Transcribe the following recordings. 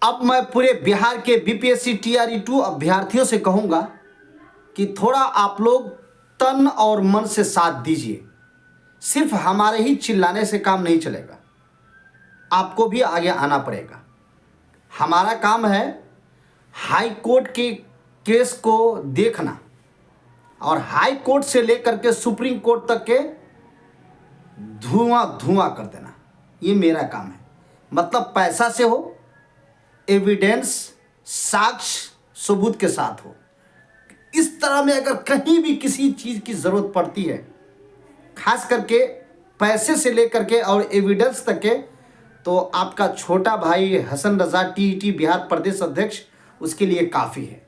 अब मैं पूरे बिहार के बीपीएससी टीआरई 2 अभ्यर्थियों से कहूँगा कि थोड़ा आप लोग तन और मन से साथ दीजिए। सिर्फ हमारे ही चिल्लाने से काम नहीं चलेगा, आपको भी आगे आना पड़ेगा। हमारा काम है हाई कोर्ट के केस को देखना और हाई कोर्ट से लेकर के सुप्रीम कोर्ट तक के धुआं धुआं कर देना, ये मेरा काम है। मतलब पैसा से हो, एविडेंस साक्ष्य सबूत के साथ हो। इस तरह में अगर कहीं भी किसी चीज़ की ज़रूरत पड़ती है, खास करके पैसे से लेकर के और एविडेंस तक के, तो आपका छोटा भाई हसन रजा टीईटी बिहार प्रदेश अध्यक्ष उसके लिए काफ़ी है।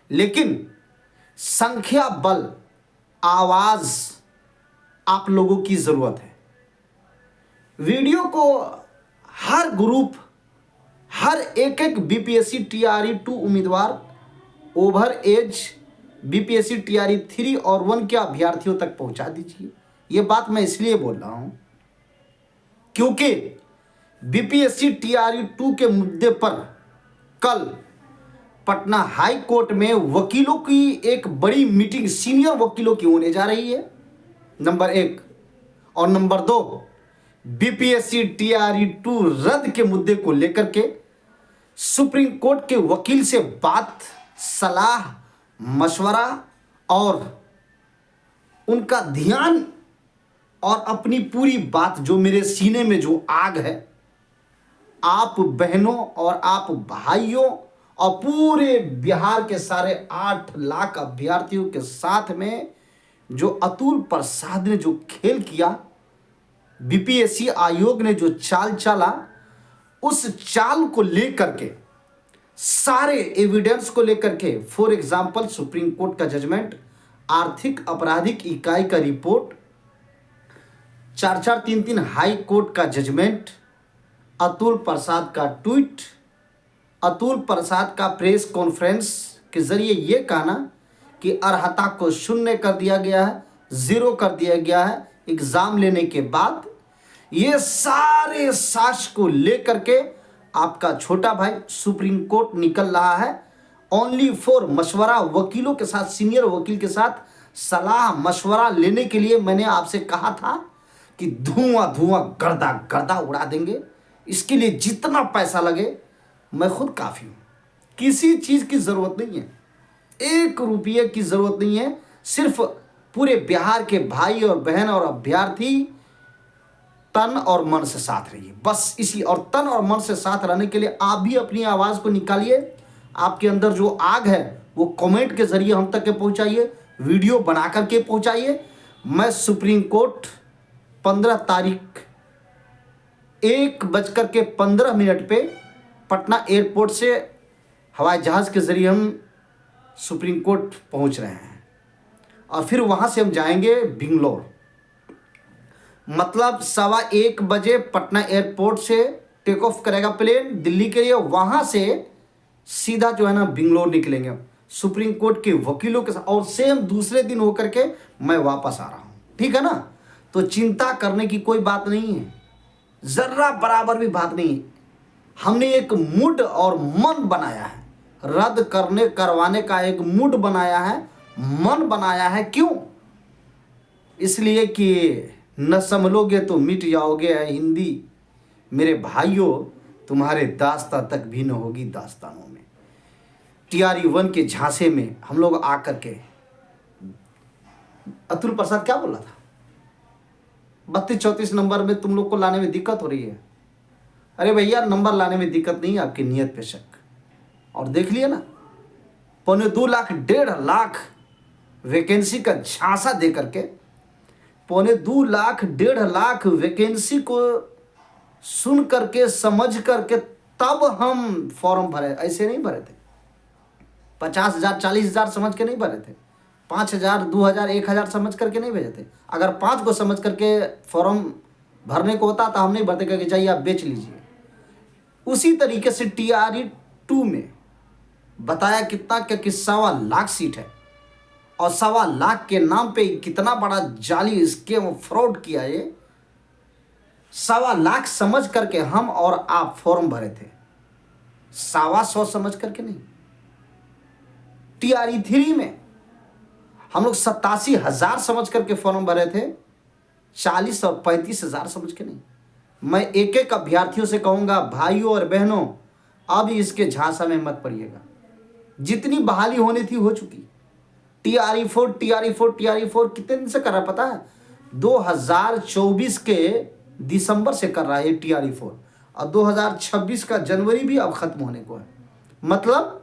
लेकिन संख्या बल, आवाज़ आप लोगों की ज़रूरत है। वीडियो को हर ग्रुप, हर एक बीपीएससी टीआरई 2 उम्मीदवार, ओवर एज बीपीएससी टीआरई 3 और 1 के अभ्यर्थियों तक पहुंचा दीजिए। ये बात मैं इसलिए बोल रहा हूं क्योंकि बीपीएससी टीआरई 2 के मुद्दे पर कल पटना हाई कोर्ट में वकीलों की एक बड़ी मीटिंग सीनियर वकीलों की होने जा रही है, नंबर 1। और नंबर 2, बीपीएससी टीआरई 2 रद्द के मुद्दे को लेकर के सुप्रीम कोर्ट के वकील से बात, सलाह, मशवरा और उनका ध्यान और अपनी पूरी बात, जो मेरे सीने में जो आग है, आप बहनों और आप भाइयों और पूरे बिहार के सारे 8 लाख अभ्यर्थियों के साथ में जो अतुल प्रसाद ने जो खेल किया, बीपीएससी आयोग ने जो चाल चला, उस चाल को लेकर के, सारे एविडेंस को लेकर के, फॉर एग्जांपल सुप्रीम कोर्ट का जजमेंट, आर्थिक आपराधिक इकाई का रिपोर्ट, 4-4, 3-3 हाई कोर्ट का जजमेंट, अतुल प्रसाद का ट्वीट, अतुल प्रसाद का प्रेस कॉन्फ्रेंस के जरिए ये कहना कि अर्हता को शून्य कर दिया गया है, 0 कर दिया गया है एग्जाम लेने के बाद। ये सारे साक्ष्य को लेकर के आपका छोटा भाई सुप्रीम कोर्ट निकल रहा है, ओनली फॉर मशवरा, वकीलों के साथ, सीनियर वकील के साथ सलाह मशवरा लेने के लिए। मैंने आपसे कहा था कि धुआं धुआं गर्दा गर्दा उड़ा देंगे, इसके लिए जितना पैसा लगे मैं खुद काफ़ी हूँ। किसी चीज़ की ज़रूरत नहीं है, 1 रुपये की ज़रूरत नहीं है। सिर्फ पूरे बिहार के भाई और बहन और अभ्यर्थी तन और मन से साथ रहिए, बस इसी। और तन और मन से साथ रहने के लिए आप भी अपनी आवाज़ को निकालिए। आपके अंदर जो आग है वो कमेंट के ज़रिए हम तक के पहुँचाइए, वीडियो बना करके पहुँचाइए। मैं सुप्रीम कोर्ट 15 तारीख 1:15 पे पटना एयरपोर्ट से हवाई जहाज़ के ज़रिए हम सुप्रीम कोर्ट पहुंच रहे हैं और फिर वहां से हम जाएंगे बेंगलोर। मतलब 1:15 बजे पटना एयरपोर्ट से टेक ऑफ करेगा प्लेन दिल्ली के लिए, वहां से सीधा जो है ना बेंगलोर निकलेंगे सुप्रीम कोर्ट के वकीलों के साथ, और सेम दूसरे दिन होकर के मैं वापस आ रहा हूँ, ठीक है ना। तो चिंता करने की कोई बात नहीं है, ज़र्रा बराबर भी बात नहीं है। हमने एक मूड और मन बनाया है, रद्द करवाने का एक मूड बनाया है, मन बनाया है। क्यों? इसलिए कि न संभलोगे तो मिट जाओगे है हिंदी मेरे भाइयों, तुम्हारे दास्तां तक भी न होगी दास्तानों में। टीआरई 1 के झांसे में हम लोग आकर के, अतुल प्रसाद क्या बोला था, 32-34 नंबर में तुम लोग को लाने में दिक्कत हो रही है। अरे भैया, नंबर लाने में दिक्कत नहीं है, आपकी नीयत पे शक। और देख लिया ना, 2.25 लाख 1.5 लाख वैकेंसी का झांसा दे करके, 2.25 लाख 1.5 लाख वैकेंसी को सुन करके, समझ करके तब हम फॉर्म भरे। ऐसे नहीं भरे थे, 50,000 40,000 समझ के नहीं भरे थे, 5,000 2,000 1,000 समझ करके नहीं भेजे थे। अगर 5 को समझ करके फॉर्म भरने को होता तो हम नहीं भरते, कि चाहिए आप बेच लीजिए। उसी तरीके से टीआरई 2 में बताया कितना क्या कि 1.25 लाख सीट है, और 1.25 लाख के नाम पे कितना बड़ा जाली स्कीम फ्रॉड किया। ये 1.25 लाख समझ करके हम और आप फॉर्म भरे थे। 125 समझ करके नहीं। TRE 3 में हम लोग 87,000 समझ करके फॉर्म भरे थे, 40 और 35,000 समझ के नहीं। मैं एक एक अभ्यर्थियों से कहूंगा, भाइयों और बहनों, अब इसके झांसा में मत पड़िएगा। जितनी बहाली होनी थी हो चुकी। TRE 4 कितने दिन से कर रहा है पता है? 2024 के दिसंबर से कर रहा है ये TRE 4, और 2026 का जनवरी भी अब खत्म होने को है। मतलब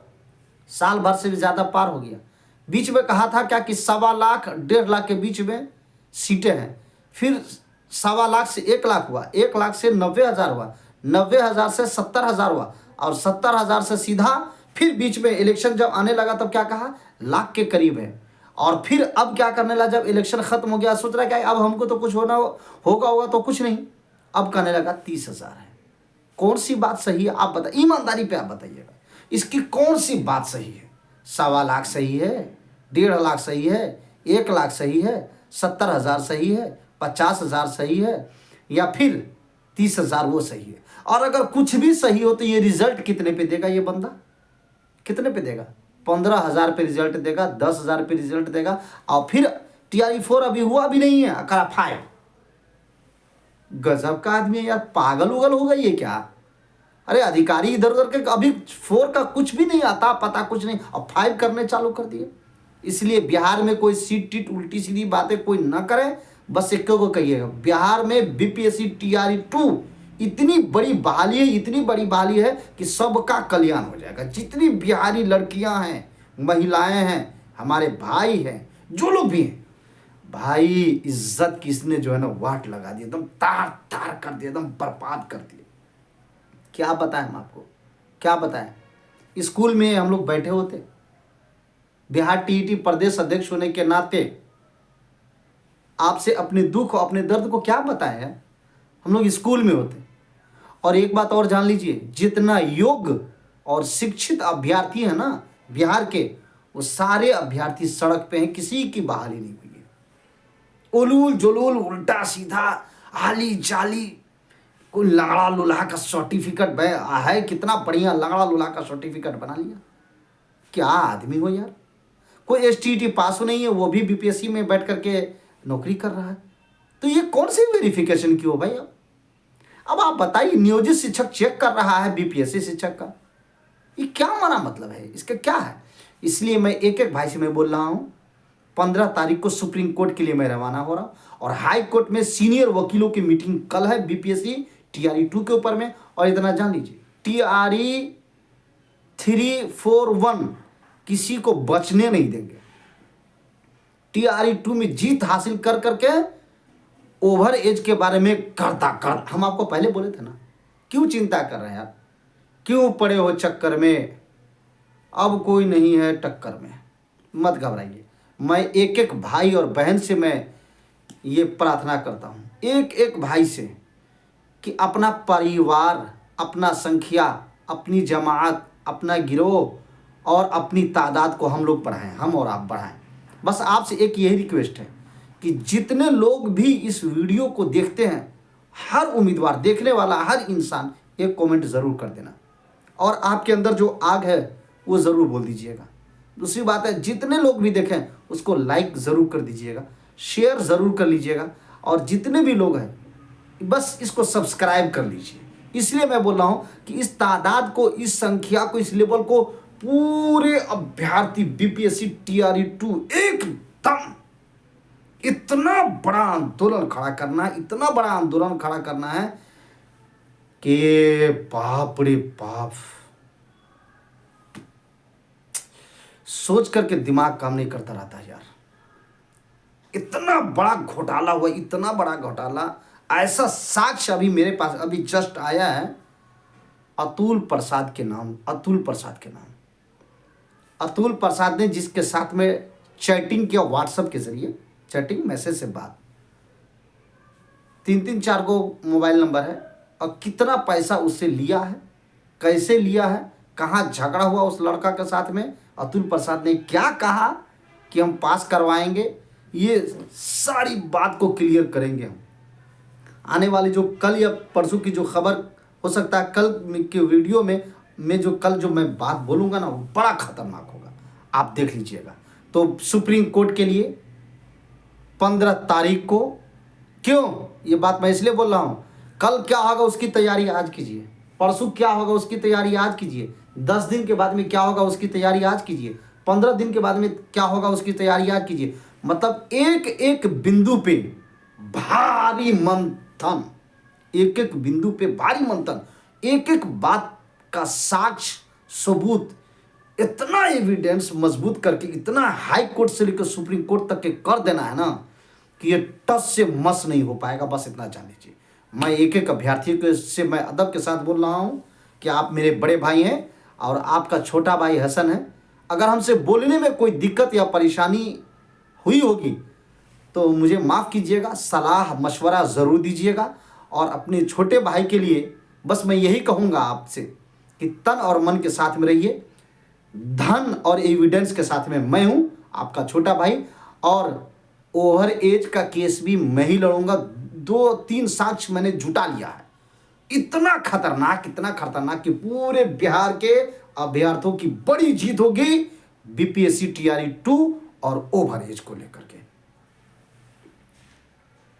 साल भर से भी ज़्यादा पार हो गया। बीच में कहा था क्या कि 1.25 लाख 1.5 लाख के बीच में सीटें हैं, फिर 1.25 लाख से 1 लाख हुआ, 1 लाख से 90,000 हुआ, 90,000 से 70,000 हुआ, और 70,000 से सीधा फिर बीच में इलेक्शन जब आने लगा तब क्या कहा, लाख के करीब है। और फिर अब क्या करने लगा, जब इलेक्शन खत्म हो गया सोच रहा है कि अब हमको तो कुछ होगा तो कुछ नहीं, अब कहने लगा 30,000 है। कौन सी बात सही है आप बताइए, ईमानदारी पे आप बताइएगा, इसकी कौन सी बात सही है? 1.25 लाख सही है, 1.5 लाख सही है, 1 लाख सही है, 70,000 सही है, 50,000 सही है, या फिर 30,000 वो सही है? और अगर कुछ भी सही हो तो ये रिजल्ट कितने पे देगा ये बंदा? कितने पे देगा? 15,000 पे रिजल्ट देगा, 10,000 पे रिजल्ट देगा, और फिर TRE 4 अभी हुआ भी नहीं है, करा 5। गजब का आदमी है यार, पागल उगल हो गई है क्या? अरे अधिकारी इधर उधर के अभी 4 का कुछ भी नहीं आता, पता कुछ नहीं, और 5 करने चालू कर दिए। इसलिए बिहार में कोई सीट टीट उल्टी सीधी बातें कोई ना करे, बस एक को कहिएगा, बिहार में BPSC TRE 2 इतनी बड़ी बहाली है, इतनी बड़ी बहाली है कि सबका कल्याण हो जाएगा। जितनी बिहारी लड़कियां हैं, महिलाएं हैं, हमारे भाई हैं, जो लोग भी हैं, भाई इज्जत की इसने जो है ना वाट लगा दी, एकदम तार तार कर दिया, एकदम बर्बाद कर दिया। क्या बताएं हम आपको, क्या बताएं? स्कूल में हम लोग बैठे होते, बिहार TET प्रदेश अध्यक्ष होने के नाते आपसे अपने दुख और अपने दर्द को क्या बताएं? हम लोग स्कूल में होते। और एक बात और जान लीजिए, जितना योग्य और शिक्षित अभ्यर्थी है ना बिहार के, वो सारे अभ्यर्थी सड़क पे हैं, किसी की बहाली नहीं हुई है। उलूल जुलूल, उल्टा सीधा, आली जाली, कोई लंगड़ा लुल्हा का सर्टिफिकेट है, कितना बढ़िया लंगड़ा लुल्हा का सर्टिफिकेट बना लिया। क्या आदमी हो यार? कोई STET पास हो नहीं है, वो भी BPSC में बैठ करके नौकरी कर रहा है। तो ये कौन सी वेरिफिकेशन की हो भाई? अब आप बताइए, नियोजित शिक्षक चेक कर रहा है BPSC शिक्षक का, ये क्या माना मतलब है, इसका क्या है? इसलिए मैं एक एक भाई से मैं बोल रहा हूँ, 15 तारीख को सुप्रीम कोर्ट के लिए मैं रवाना हो रहा हूँ, और हाई कोर्ट में सीनियर वकीलों की मीटिंग कल है BPSC TRE 2 के ऊपर में। और इतना जान लीजिए, TRE 341 किसी को बचने नहीं देंगे। TRE 2 में जीत हासिल कर करके ओवर एज के बारे में कर हम आपको पहले बोले थे ना, क्यों चिंता कर रहे हैं यार, क्यों पड़े हो चक्कर में, अब कोई नहीं है टक्कर में, मत घबराइए। मैं एक एक भाई और बहन से मैं ये प्रार्थना करता हूँ, एक एक भाई से, कि अपना परिवार, अपना संख्या, अपनी जमात, अपना गिरोह और अपनी तादाद को हम लोग बढ़ाएं, हम और आप बढ़ाएं। बस आपसे एक यही रिक्वेस्ट है कि जितने लोग भी इस वीडियो को देखते हैं, हर उम्मीदवार, देखने वाला हर इंसान एक कमेंट ज़रूर कर देना, और आपके अंदर जो आग है वो ज़रूर बोल दीजिएगा। दूसरी बात है, जितने लोग भी देखें उसको लाइक ज़रूर कर दीजिएगा, शेयर ज़रूर कर लीजिएगा, और जितने भी लोग हैं बस इसको सब्सक्राइब कर लीजिए। इसलिए मैं बोल रहा हूँ कि इस तादाद को, इस संख्या को, इस लेवल को पूरे अभ्यर्थी BPSC TRE 2 एकदम इतना बड़ा आंदोलन खड़ा करना है, इतना बड़ा आंदोलन खड़ा करना है कि बाप रे बाप, सोच करके दिमाग काम नहीं करता रहता यार। इतना बड़ा घोटाला हुआ, इतना बड़ा घोटाला, ऐसा साक्ष्य अभी मेरे पास अभी जस्ट आया है, अतुल प्रसाद के नाम, अतुल प्रसाद के नाम, अतुल प्रसाद ने जिसके साथ में चैटिंग किया, व्हाट्सएप के जरिए चैटिंग, मैसेज से बात, 3-3 4 गो मोबाइल नंबर है, और कितना पैसा उससे लिया है, कैसे लिया है, कहाँ झगड़ा हुआ उस लड़का के साथ में, अतुल प्रसाद ने क्या कहा कि हम पास करवाएंगे, ये सारी बात को क्लियर करेंगे हम। आने वाली जो कल या परसों की जो खबर, हो सकता है कल के वीडियो में में जो कल जो मैं बात बोलूँगा ना, वो बड़ा खतरनाक होगा, आप देख लीजिएगा। तो सुप्रीम कोर्ट के लिए 15 तारीख को, क्यों ये बात मैं इसलिए बोल रहा हूँ, कल क्या होगा उसकी तैयारी आज कीजिए, परसों क्या होगा उसकी तैयारी आज कीजिए, 10 दिन के बाद में क्या होगा उसकी तैयारी आज कीजिए, 15 दिन के बाद में क्या होगा उसकी तैयारी आज कीजिए। मतलब एक एक बिंदु पे भारी मंथन, एक एक बिंदु पे भारी मंथन, एक एक बात का साक्ष्य सबूत, इतना एविडेंस मजबूत करके, इतना हाई कोर्ट से लेकर सुप्रीम कोर्ट तक के कर देना है ना कि ये टस से मस नहीं हो पाएगा। बस इतना जान लीजिए। मैं एक एक अभ्यर्थी के से मैं अदब के साथ बोल रहा हूँ कि आप मेरे बड़े भाई हैं और आपका छोटा भाई हसन है। अगर हमसे बोलने में कोई दिक्कत या परेशानी हुई होगी तो मुझे माफ़ कीजिएगा, सलाह मशवरा ज़रूर दीजिएगा। और अपने छोटे भाई के लिए बस मैं यही कहूँगा आपसे कि तन और मन के साथ में रहिए, धन और एविडेंस के साथ में मैं हूँ आपका छोटा भाई। और ओवर एज का केस भी मैं ही लड़ूंगा, 2-3 साक्ष्य मैंने जुटा लिया है। इतना खतरनाक कि पूरे बिहार के अभ्यर्थियों की बड़ी जीत होगी बीपीएससी टीआरई 2 और ओवर एज को लेकर के।